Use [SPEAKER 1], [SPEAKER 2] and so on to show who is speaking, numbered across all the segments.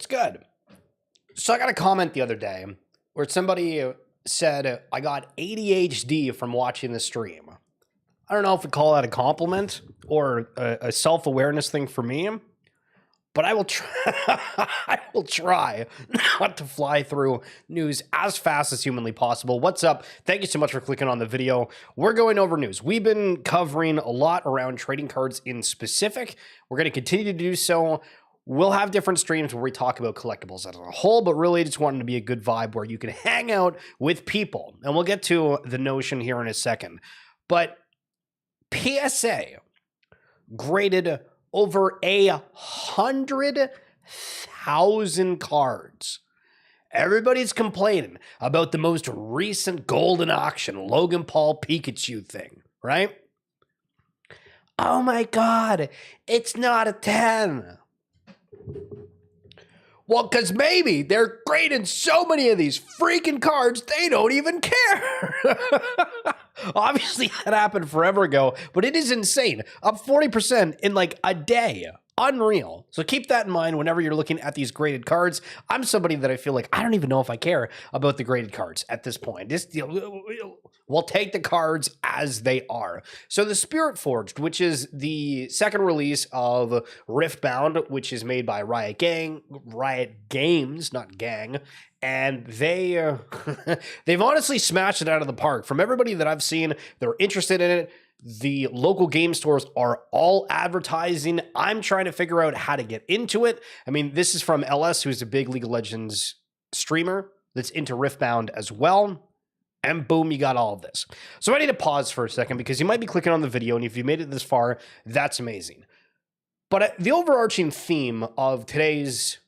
[SPEAKER 1] What's good? So I got a comment the other day where somebody said, I got ADHD from watching the stream. I don't know if we call that a compliment or a self-awareness thing for me, but I will try, I will try not to fly through news as fast as humanly possible. What's up? Thank you so much for clicking on the video. We're going over news. We've been covering a lot around trading cards in specific. We're going to continue to do so. We'll have different streams where we talk about collectibles as a whole, but really just wanted to be a good vibe where you can hang out with people. And we'll get to the notion here in a second. But PSA graded over 100,000 cards. Everybody's complaining about the most recent golden auction, Logan Paul Pikachu thing, right? Oh my God, it's not a 10. Well, because maybe they're grading so many of these freaking cards, they don't even care. Obviously, that happened forever ago, but it is insane. Up 40% in like a day. Unreal. So keep that in mind whenever you're looking at these graded cards. I'm somebody that I feel like I don't even know if I care about the graded cards at this point. We'll take the cards as they are. So the Spirit Forged, which is the second release of Riftbound, which is made by Riot Games, not gang, and they've honestly smashed it out of the park. From everybody that I've seen, they're interested in it. The local game stores are all advertising. I'm trying to figure out how to get into it. I mean, this is from LS, who's a big League of Legends streamer that's into Riftbound as well. And boom, you got all of this. So I need to pause for a second because you might be clicking on the video, and if you made it this far, that's amazing. But the overarching theme of today's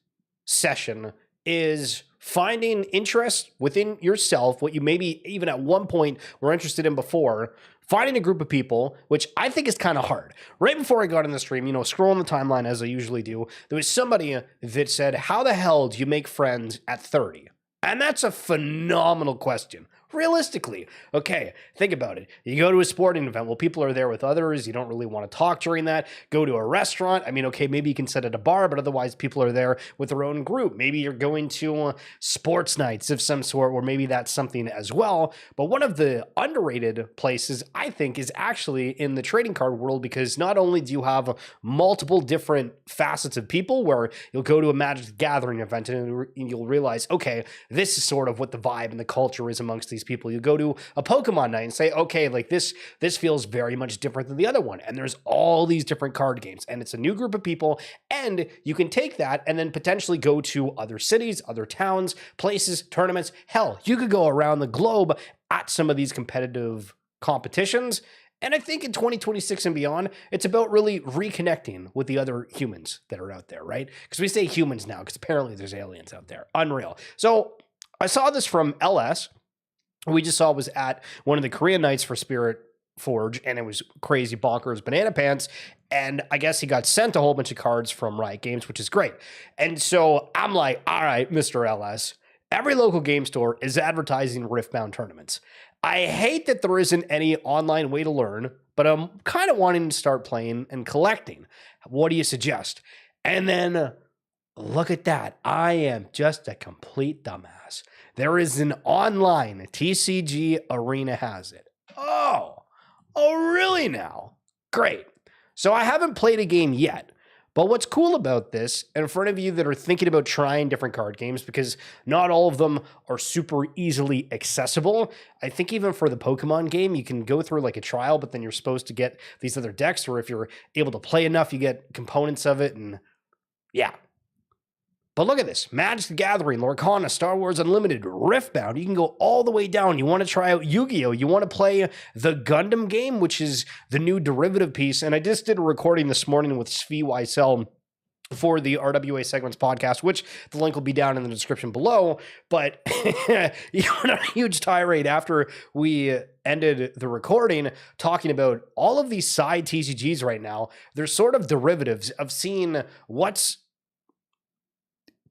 [SPEAKER 1] session is finding interest within yourself, what you maybe even at one point were interested in before, finding a group of people, which I think is kind of hard. Right before I got in the stream, scrolling the timeline as I usually do, there was somebody that said, how the hell do you make friends at 30? And that's a phenomenal question. Realistically, okay, think about it. You go to a sporting event, well, people are there with others. You don't really want to talk during that. Go to a restaurant. I mean, okay, maybe you can sit at a bar, but otherwise people are there with their own group. Maybe you're going to sports nights of some sort, or maybe that's something as well. But one of the underrated places, I think, is actually in the trading card world, because not only do you have multiple different facets of people where you'll go to a Magic the Gathering event and you'll realize, okay, this is sort of what the vibe and the culture is amongst these people. You go to a Pokemon night and say, okay, like this feels very much different than the other one. And there's all these different card games, and it's a new group of people, and you can take that and then potentially go to other cities, other towns, places, tournaments. Hell, you could go around the globe at some of these competitive competitions. And I think in 2026 and beyond, it's about really reconnecting with the other humans that are out there, right? Because we say humans now, because apparently there's aliens out there. Unreal. So I saw this from LS. We just saw it was at one of the Korean nights for Spirit Forge, and it was crazy bonkers banana pants. And I guess he got sent a whole bunch of cards from Riot Games, which is great. And so I'm like, all right, Mr. LS, every local game store is advertising Riftbound tournaments. I hate that there isn't any online way to learn, but I'm kind of wanting to start playing and collecting. What do you suggest? And then look at that. I am just a complete dumbass. There is an online TCG Arena has it. Oh, really now? Great. So I haven't played a game yet. But what's cool about this, and for any of you that are thinking about trying different card games, because not all of them are super easily accessible, I think even for the Pokemon game, you can go through like a trial, but then you're supposed to get these other decks, or if you're able to play enough, you get components of it, and yeah. But look at this. Magic the Gathering, Lorcana, Star Wars Unlimited, Riftbound. You can go all the way down. You want to try out Yu-Gi-Oh! You want to play the Gundam game, which is the new derivative piece. And I just did a recording this morning with Svi Weissel for the RWA SegMints podcast, which the link will be down in the description below. But you went on a huge tirade after we ended the recording talking about all of these side TCGs right now. They're sort of derivatives of seeing what's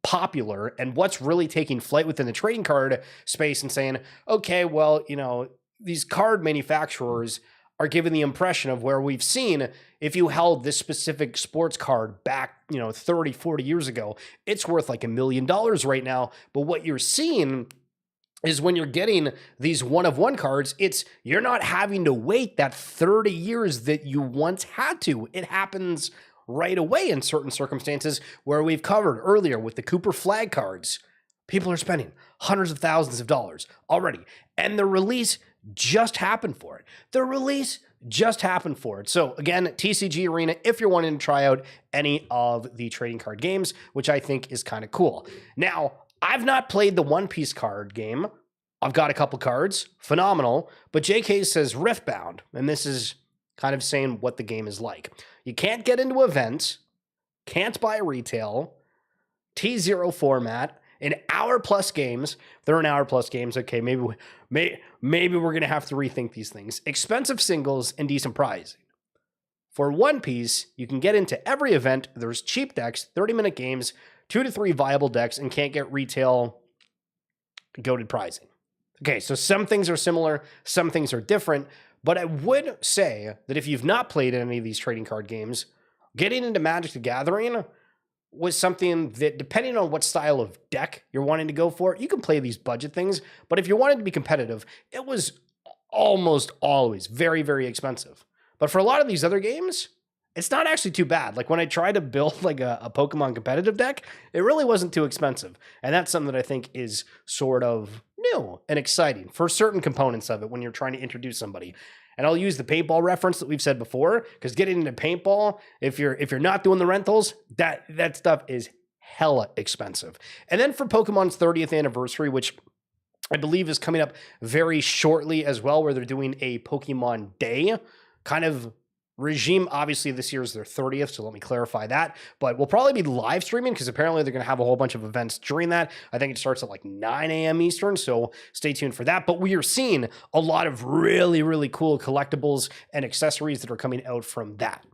[SPEAKER 1] popular and what's really taking flight within the trading card space and saying, okay, well, these card manufacturers are given the impression of where we've seen if you held this specific sports card back, 30, 40 years ago, it's worth like $1 million right now. But what you're seeing is when you're getting these one-of-one cards, you're not having to wait that 30 years that you once had to. It happens right away in certain circumstances where we've covered earlier with the Cooper flag cards. People are spending hundreds of thousands of dollars already, and the release just happened for it. So again, TCG Arena, if you're wanting to try out any of the trading card games, which I think is kind of cool. Now, I've not played the One Piece card game. I've got a couple cards, phenomenal, but JK says Riftbound, and this is kind of saying what the game is like. You can't get into events, can't buy retail, T0 format, an hour-plus games. They're an hour-plus games. Okay, maybe we're going to have to rethink these things. Expensive singles and decent pricing. For One Piece, you can get into every event. There's cheap decks, 30-minute games, 2 to 3 viable decks, and can't get retail goated pricing. Okay, so some things are similar, some things are different, but I would say that if you've not played any of these trading card games, getting into Magic the Gathering was something that, depending on what style of deck you're wanting to go for, you can play these budget things, but if you wanted to be competitive, it was almost always very, very expensive. But for a lot of these other games, it's not actually too bad. Like when I tried to build like a Pokemon competitive deck, it really wasn't too expensive. And that's something that I think is sort of new and exciting for certain components of it when you're trying to introduce somebody. And I'll use the paintball reference that we've said before, because getting into paintball, if you're not doing the rentals, that stuff is hella expensive. And then for Pokemon's 30th anniversary, which I believe is coming up very shortly as well, where they're doing a Pokemon Day kind of regime. Obviously, this year is their 30th, so let me clarify that. But we'll probably be live streaming because apparently they're going to have a whole bunch of events during that. I think it starts at like 9 a.m. Eastern, so stay tuned for that. But we are seeing a lot of really, really cool collectibles and accessories that are coming out from that.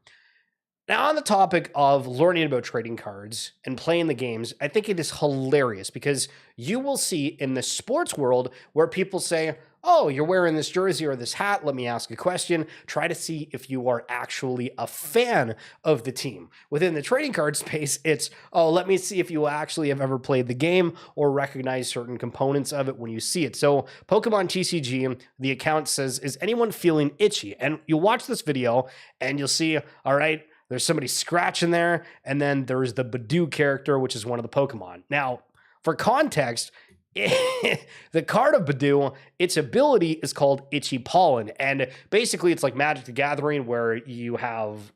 [SPEAKER 1] Now, on the topic of learning about trading cards and playing the games, I think it is hilarious because you will see in the sports world where people say, oh, you're wearing this jersey or this hat. Let me ask a question. Try to see if you are actually a fan of the team. Within the trading card space, it's, oh, let me see if you actually have ever played the game or recognize certain components of it when you see it. So Pokemon TCG, the account says, is anyone feeling itchy? And you'll watch this video and you'll see, all right, there's somebody scratching there, and then there's the Bidoof character, which is one of the Pokemon. Now, for context, the card of Bidoof, its ability is called Itchy Pollen, and basically it's like Magic the Gathering where you have,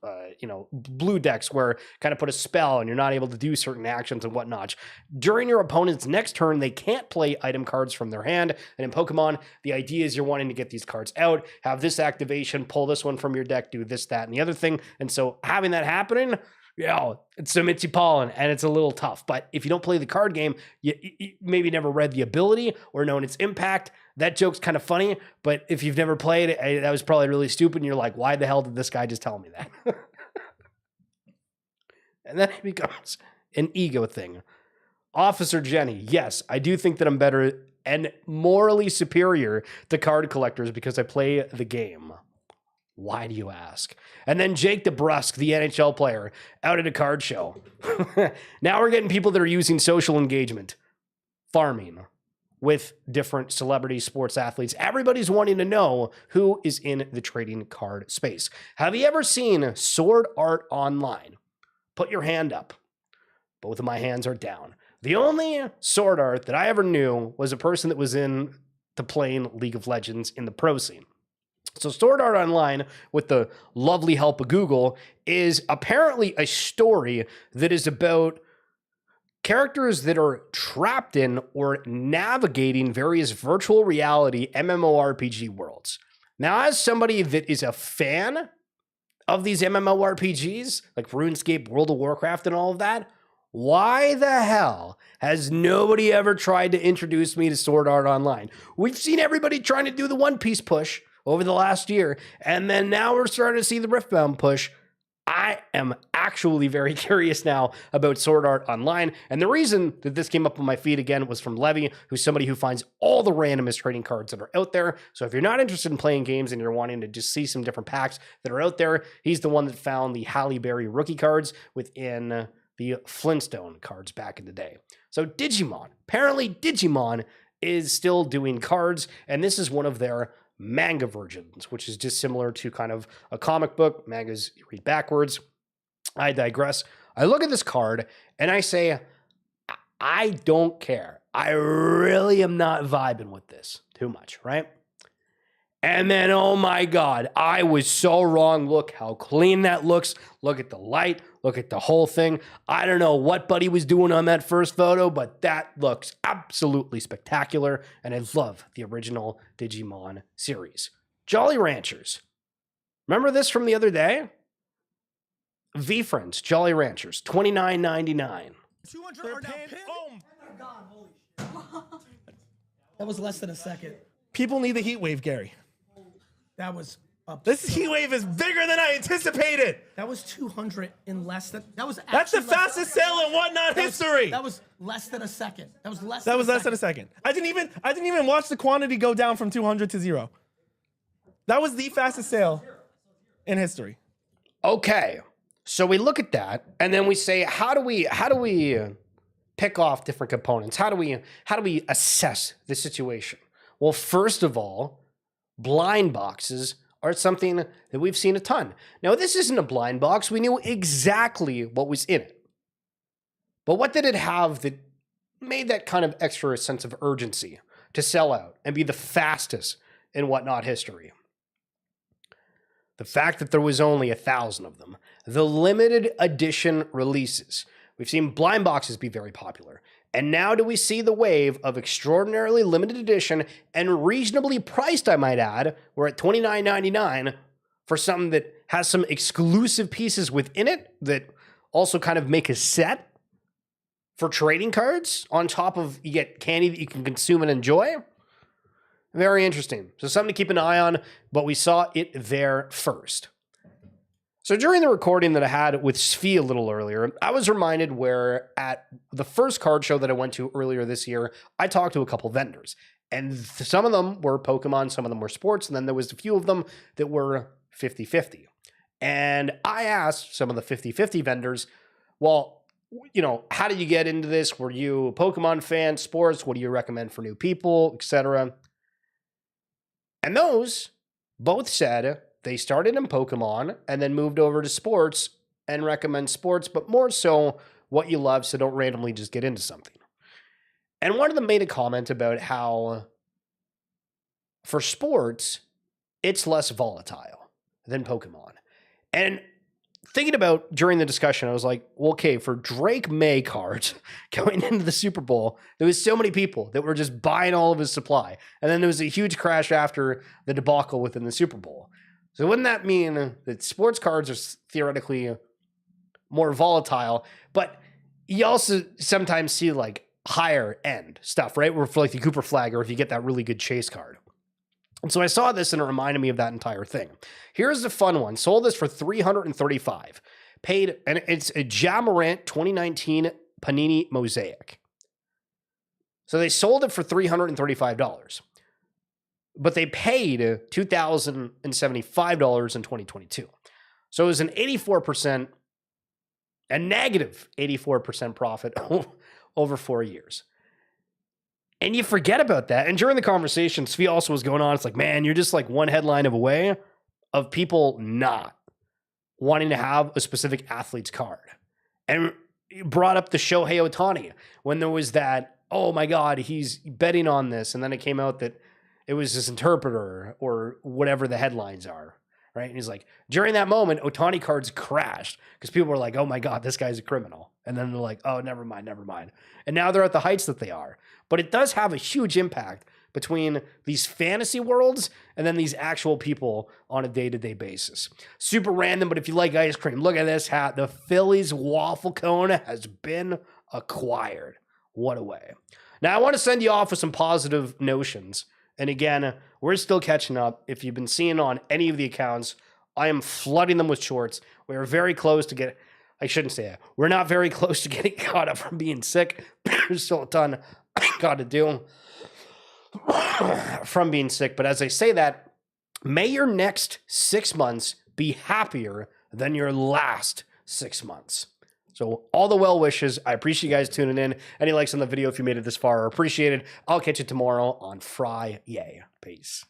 [SPEAKER 1] blue decks where kind of put a spell and you're not able to do certain actions and whatnot. During your opponent's next turn, they can't play item cards from their hand, and in Pokemon, the idea is you're wanting to get these cards out, have this activation, pull this one from your deck, do this, that, and the other thing, and so having that happening, it's some Itchy Pollen, and it's a little tough. But if you don't play the card game, you maybe never read the ability or known its impact. That joke's kind of funny, but if you've never played it, that was probably really stupid, and you're like, why the hell did this guy just tell me that? And then it becomes an ego thing. Officer Jenny, yes, I do think that I'm better and morally superior to card collectors because I play the game. Why do you ask? And then Jake DeBrusque, the NHL player, out at a card show. Now we're getting people that are using social engagement, farming with different celebrities, sports athletes. Everybody's wanting to know who is in the trading card space. Have you ever seen Sword Art Online? Put your hand up. Both of my hands are down. The only Sword Art that I ever knew was a person that was in the playing League of Legends in the pro scene. So Sword Art Online, with the lovely help of Google, is apparently a story that is about characters that are trapped in or navigating various virtual reality MMORPG worlds. Now, as somebody that is a fan of these MMORPGs, like RuneScape, World of Warcraft, and all of that, why the hell has nobody ever tried to introduce me to Sword Art Online? We've seen everybody trying to do the One Piece push over the last year, and then now we're starting to see the Riftbound push. I am actually very curious now about Sword Art Online. And the reason that this came up on my feed again was from Levy, who's somebody who finds all the randomest trading cards that are out there. So if you're not interested in playing games and you're wanting to just see some different packs that are out there, he's the one that found the Halle Berry rookie cards within the Flintstone cards back in the day. So Digimon, apparently Digimon is still doing cards, and this is one of their manga versions, which is just similar to kind of a comic book. Mangas you read backwards. I digress. I look at this card and I say, I don't care. I really am not vibing with this too much, right? And then, oh my God, I was so wrong. Look how clean that looks. Look at the light. Look at the whole thing. I don't know what Buddy was doing on that first photo, but that looks absolutely spectacular. And I love the original Digimon series. Jolly Ranchers. Remember this from the other day? VFriends Jolly Ranchers, $29.99.
[SPEAKER 2] 200 are now pinned. Oh my God, holy shit.
[SPEAKER 3] That was less than a second.
[SPEAKER 2] People need the heat wave, Gary.
[SPEAKER 3] That was up.
[SPEAKER 2] This heat wave is bigger than I anticipated.
[SPEAKER 3] That was 200 in less than. That was.
[SPEAKER 2] That's the fastest sale in whatnot history.
[SPEAKER 3] That was less than a second. That was less.
[SPEAKER 2] That was less than a second. I didn't even watch the quantity go down from 200 to 0. That was the fastest sale in history.
[SPEAKER 1] Okay, so we look at that and then we say, how do we pick off different components? How do we assess the situation? Well, first of all, blind boxes are something that we've seen a ton. Now, this isn't a blind box. We knew exactly what was in it. But what did it have that made that kind of extra sense of urgency to sell out and be the fastest in whatnot history? The fact that there was only 1,000 of them. The limited edition releases. We've seen blind boxes be very popular. And now do we see the wave of extraordinarily limited edition and reasonably priced, I might add. We're at $29.99 for something that has some exclusive pieces within it that also kind of make a set for trading cards on top of you get candy that you can consume and enjoy. Very interesting. So something to keep an eye on, but we saw it there first. So during the recording that I had with Svi a little earlier, I was reminded where at the first card show that I went to earlier this year, I talked to a couple vendors. And some of them were Pokemon, some of them were sports, and then there was a few of them that were 50-50. And I asked some of the 50-50 vendors, well, you know, how did you get into this? Were you a Pokemon fan, sports? What do you recommend for new people, etc.? And those both said they started in Pokemon and then moved over to sports and recommend sports, but more so what you love, so don't randomly just get into something. And one of them made a comment about how for sports, it's less volatile than Pokemon. And thinking about during the discussion, I was like, well, okay, for Drake May cards going into the Super Bowl, there was so many people that were just buying all of his supply. And then there was a huge crash after the debacle within the Super Bowl. So wouldn't that mean that sports cards are theoretically more volatile, but you also sometimes see like higher end stuff, right? Where for like the Cooper Flag, or if you get that really good chase card. And so I saw this and it reminded me of that entire thing. Here's the fun one. Sold this for $335. Paid, and it's a Jamarant 2019 Panini Mosaic. So they sold it for $335. But they paid $2,075 in 2022. So it was an 84%, a negative 84% profit over 4 years. And you forget about that. And during the conversation, Svi also was going on. It's like, man, you're just like one headline of away of people not wanting to have a specific athlete's card. And you brought up the Shohei Ohtani when there was that, oh my God, he's betting on this. And then it came out that it was his interpreter or whatever the headlines are, right? And he's like, during that moment, Ohtani cards crashed because people were like, oh my God, this guy's a criminal. And then they're like, oh, never mind. And now they're at the heights that they are. But it does have a huge impact between these fantasy worlds and then these actual people on a day-to-day basis. Super random, but if you like ice cream, look at this hat. The Phillies waffle cone has been acquired. What a way. Now, I want to send you off with some positive notions. And again, we're still catching up. If you've been seeing on any of the accounts I am flooding them with shorts. We are very close to get. I shouldn't say that. We're not very close to getting caught up from being sick. There's still a ton I got to do from being sick. But as I say that, may your next 6 months be happier than your last 6 months. So all the well wishes. I appreciate you guys tuning in. Any likes on the video if you made it this far are appreciated. I'll catch you tomorrow on Friday. Peace.